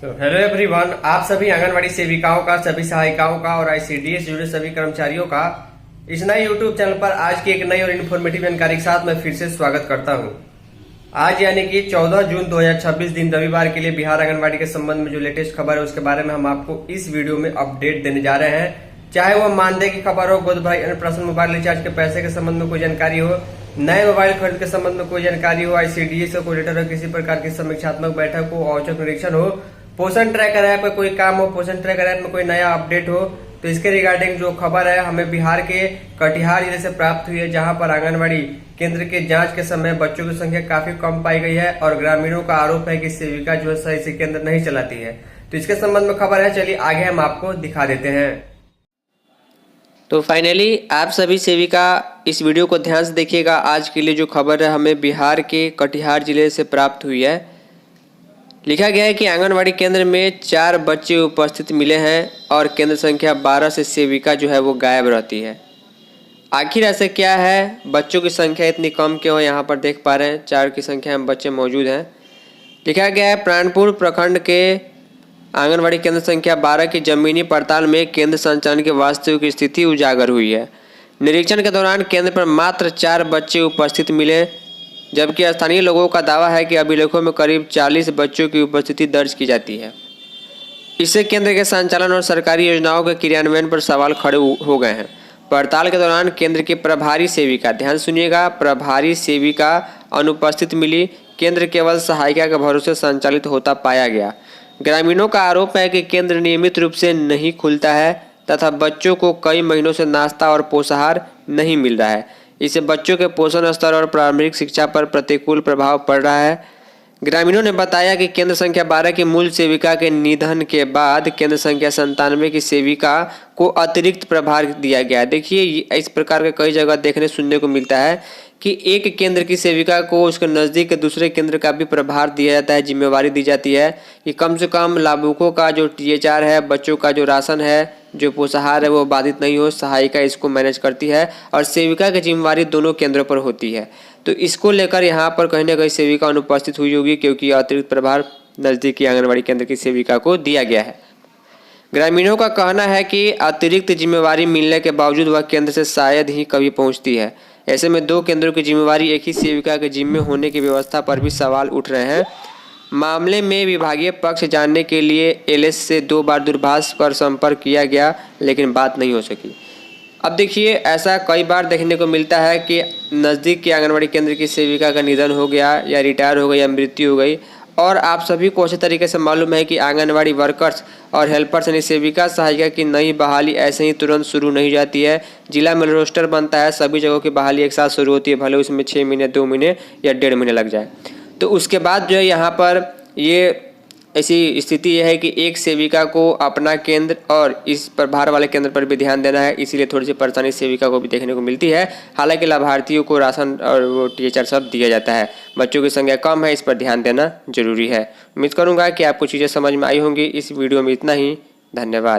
तो hello everyone, आप सभी आंगनवाड़ी सेविकाओं का, सभी सहायिकाओं का और आईसीडीएस जुड़े सभी कर्मचारियों का इस नए यूट्यूब चैनल पर आज की एक नई और इन्फॉर्मेटिव जानकारी के साथ मैं फिर से स्वागत करता हूं। आज यानी कि 14 जून 2026 दिन रविवार के लिए बिहार आंगनवाड़ी के संबंध में जो लेटेस्ट खबर है उसके बारे में हम आपको इस वीडियो में अपडेट देने जा रहे हैं। चाहे वो मानदेय की खबर हो, गोद भराई, अन्नप्राशन, मोबाइल रिचार्ज के पैसे के संबंध में कोई जानकारी हो, नए मोबाइल खरीद के संबंध में कोई जानकारी हो, आईसीडीएस का कोई लेटर हो, किसी प्रकार की समीक्षात्मक बैठक हो, औचक निरीक्षण हो, पोषण ट्रैकर ऐप में कोई काम हो, पोषण ट्रैकर ऐप में कोई नया अपडेट हो, तो इसके रिगार्डिंग जो खबर है हमें बिहार के कटिहार जिले से प्राप्त हुई है, जहां पर आंगनबाड़ी केंद्र के जांच के समय बच्चों की संख्या काफी कम पाई गई है और ग्रामीणों का आरोप है कि सेविका जो है सही से केंद्र नहीं चलाती है। तो इसके संबंध में खबर है, चलिए आगे हम आपको दिखा देते हैं। तो फाइनली आप सभी सेविका इस वीडियो को ध्यान से देखिएगा। आज के लिए जो खबर है हमें बिहार के कटिहार जिले से प्राप्त हुई है। लिखा गया है कि आंगनवाड़ी केंद्र में 4 बच्चे उपस्थित मिले हैं और केंद्र संख्या 12 से सेविका जो है वो गायब रहती है। आखिर ऐसे क्या है, बच्चों की संख्या इतनी कम क्यों है? यहाँ पर देख पा रहे हैं 4 की संख्या में बच्चे मौजूद हैं। लिखा गया है प्राणपुर प्रखंड के आंगनवाड़ी केंद्र संख्या 12 की जमीनी पड़ताल में केंद्र संचालन की वास्तविक स्थिति उजागर हुई है। निरीक्षण के दौरान केंद्र पर मात्र 4 बच्चे उपस्थित मिले, जबकि स्थानीय लोगों का दावा है कि अभिलेखों में करीब 40 बच्चों की उपस्थिति दर्ज की जाती है। इससे केंद्र के संचालन और सरकारी योजनाओं के क्रियान्वयन पर सवाल खड़े हो गए हैं। पड़ताल के दौरान केंद्र की प्रभारी सेविका, ध्यान सुनिएगा, प्रभारी सेविका अनुपस्थित मिली। केंद्र केवल सहायिका के भरोसे संचालित होता पाया गया। ग्रामीणों का आरोप है कि केंद्र नियमित रूप से नहीं खुलता है तथा बच्चों को कई महीनों से नाश्ता और पोषाहार नहीं मिल रहा है। इससे बच्चों के पोषण स्तर और प्रारंभिक शिक्षा पर प्रतिकूल प्रभाव पड़ रहा है। ग्रामीणों ने बताया कि केंद्र संख्या 12 की मूल सेविका के निधन के बाद केंद्र संख्या 97 की सेविका को अतिरिक्त प्रभार दिया गया। देखिए, इस प्रकार के कई जगह देखने सुनने को मिलता है कि एक केंद्र की सेविका को उसके नज़दीक के दूसरे केंद्र का भी प्रभार दिया जाता है, जिम्मेवारी दी जाती है कि कम से कम लाभुकों का जो टीएचआर है, बच्चों का जो राशन है, जो पोषाहार है वो बाधित नहीं हो। सहायिका इसको मैनेज करती है और सेविका की जिम्मेवारी दोनों केंद्रों पर होती है। तो इसको लेकर यहाँ पर कहीं ना कहीं सेविका अनुपस्थित हुई होगी, क्योंकि अतिरिक्त प्रभार नज़दीकी आंगनबाड़ी केंद्र की सेविका को दिया गया है। ग्रामीणों का कहना है कि अतिरिक्त जिम्मेवारी मिलने के बावजूद वह केंद्र से शायद ही कभी पहुँचती है। ऐसे में 2 केंद्रों की जिम्मेवारी एक ही सेविका के जिम्मे होने की व्यवस्था पर भी सवाल उठ रहे हैं। मामले में विभागीय पक्ष जानने के लिए एलएस से 2 बार दूरभाष पर संपर्क किया गया, लेकिन बात नहीं हो सकी। अब देखिए, ऐसा कई बार देखने को मिलता है कि नज़दीक के आंगनबाड़ी केंद्र की सेविका का निधन हो गया या रिटायर हो गई या मृत्यु हो गई, और आप सभी को अच्छे तरीके से मालूम है कि आंगनबाड़ी वर्कर्स और हेल्पर्स यानी सेविका सहायिका की नई बहाली ऐसे ही तुरंत शुरू नहीं जाती है। जिला में रोस्टर बनता है, सभी जगहों की बहाली एक साथ शुरू होती है, भले उसमें 6 महीने, 2 महीने या 1.5 महीने लग जाए। तो उसके बाद जो है यहाँ पर ये ऐसी स्थिति यह है कि एक सेविका को अपना केंद्र और इस प्रभार वाले केंद्र पर भी ध्यान देना है, इसीलिए थोड़ी सी परेशानी सेविका को भी देखने को मिलती है। हालांकि लाभार्थियों को राशन और वो टीएचआर सब दिया जाता है। बच्चों की संख्या कम है, इस पर ध्यान देना जरूरी है। उम्मीद करूंगा कि आपको चीज़ें समझ में आई होंगी। इस वीडियो में इतना ही, धन्यवाद।